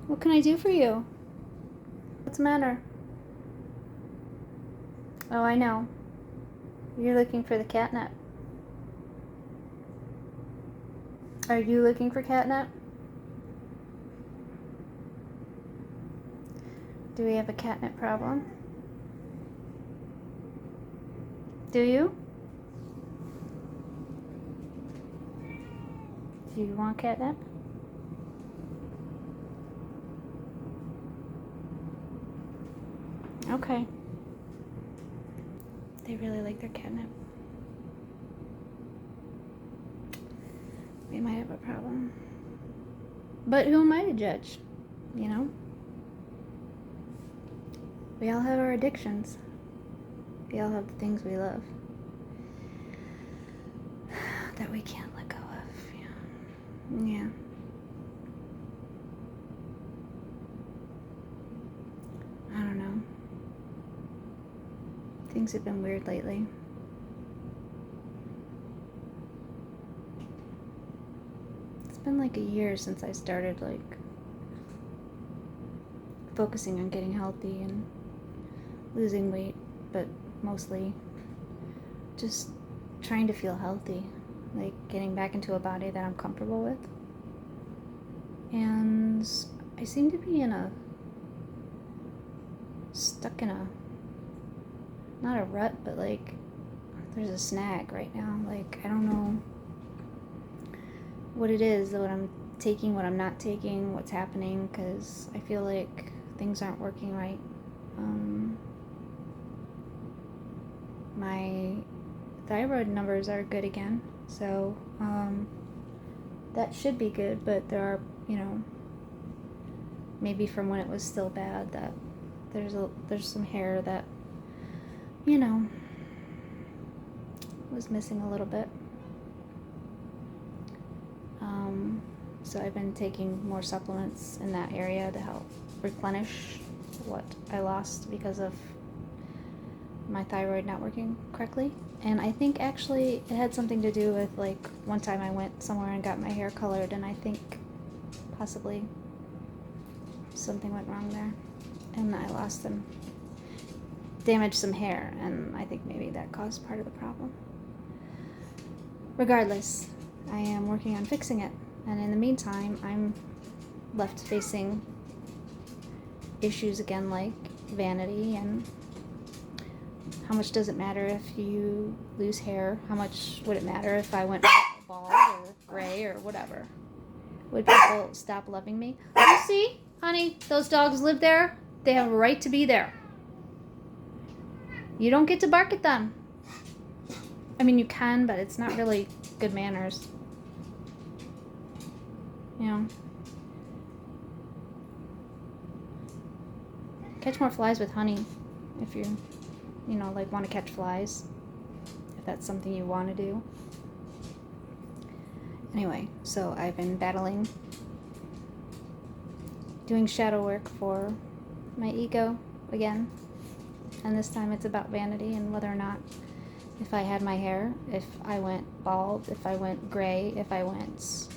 What can I do for you? What's the matter? Oh, I know. You're looking for the catnip. Are you looking for catnip? Do we have a catnip problem? Do you? Do you want catnip? Okay. They really like their catnip. We might have a problem. But who am I to judge? You know? We all have our addictions. We all have the things we love that we can't let go of. Yeah. I don't know. Things have been weird lately. It's been like a year since I started focusing on getting healthy and losing weight, but mostly just trying to feel healthy, like getting back into a body that I'm comfortable with. And I seem to be stuck in a, not a rut, but there's a snag right now. I don't know what it is, what I'm taking, what I'm not taking, what's happening, because I feel like things aren't working right. My thyroid numbers are good again, so that should be good, but there are, maybe from when it was still bad, that there's some hair that, was missing a little bit. So I've been taking more supplements in that area to help replenish what I lost because of my thyroid not working correctly. And I think actually it had something to do with one time I went somewhere and got my hair colored, and I think possibly something went wrong there and I lost some, damaged some hair, and I think maybe that caused part of the problem. Regardless, I am working on fixing it, and in the meantime I'm left facing issues again, like vanity, and how much does it matter if you lose hair? How much would it matter if I went bald or gray or whatever? Would people stop loving me? You see, honey, those dogs live there. They have a right to be there. You don't get to bark at them. I mean, you can, but it's not really good manners. Catch more flies with honey if you want to catch flies, if that's something you want to do. Anyway, so I've been battling, doing shadow work for my ego again, and this time it's about vanity and whether or not, if I had my hair, if I went bald, if I went gray, if I went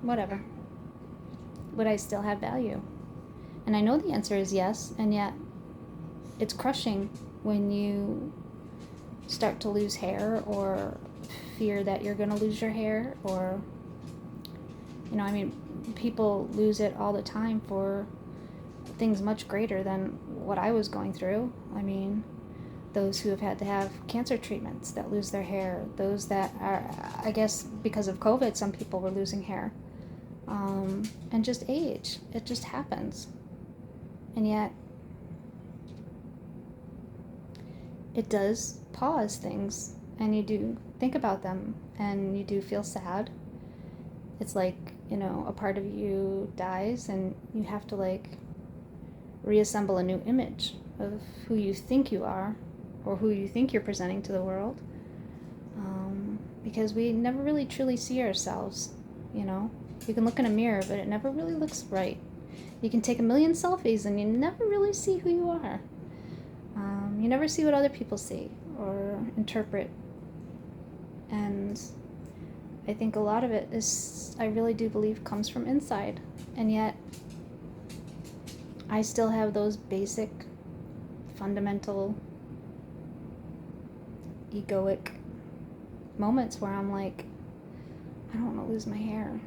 whatever, would I still have value? And I know the answer is yes, and yet it's crushing when you start to lose hair or fear that you're going to lose your hair, or people lose it all the time for things much greater than what I was going through. Those who have had to have cancer treatments that lose their hair, those that are, I guess because of COVID, some people were losing hair, and just age, it just happens. And yet it does pause things, and you do think about them, and you do feel sad. It's like, a part of you dies, and you have to reassemble a new image of who you think you are, or who you think you're presenting to the world, because we never really truly see ourselves. You can look in a mirror, but it never really looks right. You can take a million selfies, and you never really see who you are. You never see what other people see or interpret. And I think a lot of it is, I really do believe, comes from inside. And yet I still have those basic, fundamental, egoic moments where I'm like, I don't want to lose my hair.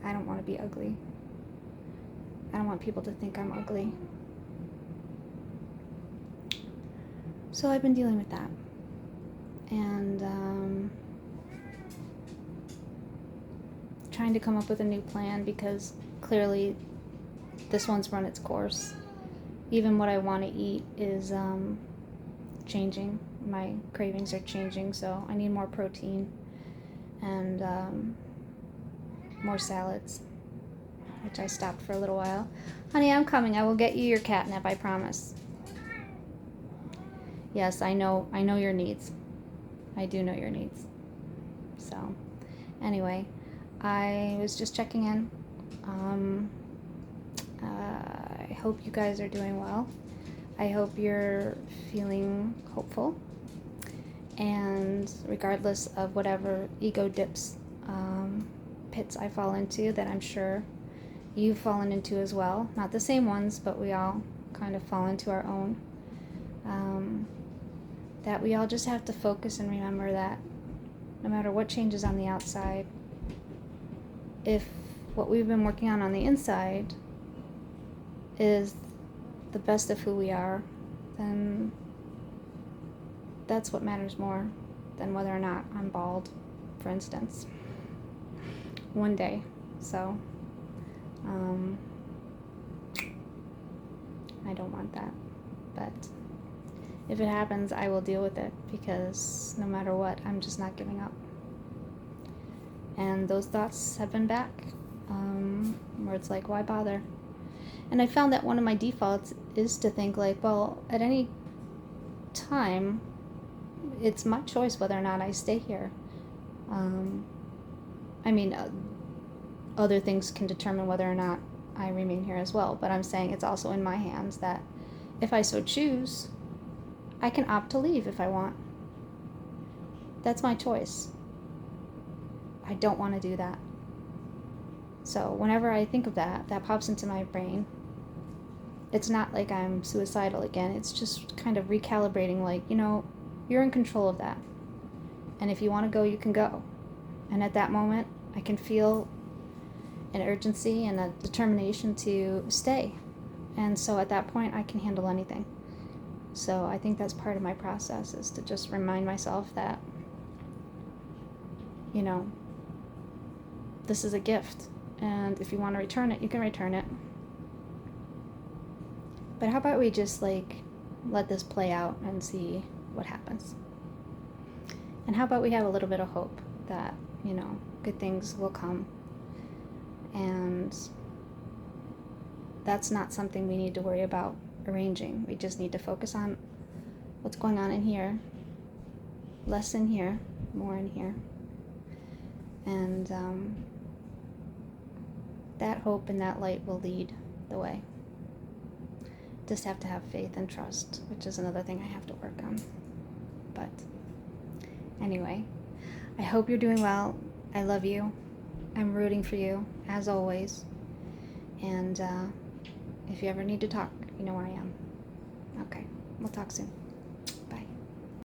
I don't want to be ugly. I don't want people to think I'm ugly. So I've been dealing with that. And trying to come up with a new plan, because clearly this one's run its course. Even what I want to eat is changing. My cravings are changing, so I need more protein and more salads, which I stopped for a little while. Honey, I'm coming. I will get you your catnip, I promise. Yes, I know your needs. I do know your needs. So, anyway, I was just checking in. I hope you guys are doing well. I hope you're feeling hopeful. And regardless of whatever ego dips, pits I fall into, that I'm sure you've fallen into as well. Not the same ones, but we all kind of fall into our own. That we all just have to focus and remember that no matter what changes on the outside, if what we've been working on the inside is the best of who we are, then that's what matters more than whether or not I'm bald, for instance, one day. So I don't want that, but if it happens, I will deal with it, because no matter what, I'm just not giving up. And those thoughts have been back, where it's like, why bother? And I found that one of my defaults is to think like, well, at any time, it's my choice whether or not I stay here. Other things can determine whether or not I remain here as well, but I'm saying it's also in my hands that if I so choose, I can opt to leave if I want. That's my choice. I don't want to do that. So whenever I think of that, that pops into my brain. It's not like I'm suicidal again. It's just kind of recalibrating, like, you're in control of that. And if you want to go, you can go. And at that moment, I can feel an urgency and a determination to stay. And so at that point, I can handle anything. So I think that's part of my process, is to just remind myself that, this is a gift. And if you want to return it, you can return it. But how about we just let this play out and see what happens? And how about we have a little bit of hope that, good things will come. And that's not something we need to worry about arranging. We just need to focus on what's going on in here. Less in here, more in here. And that hope and that light will lead the way. Just have to have faith and trust, which is another thing I have to work on. But anyway, I hope you're doing well. I love you. I'm rooting for you, as always. And if you ever need to talk, you know where I am. Okay, we'll talk soon.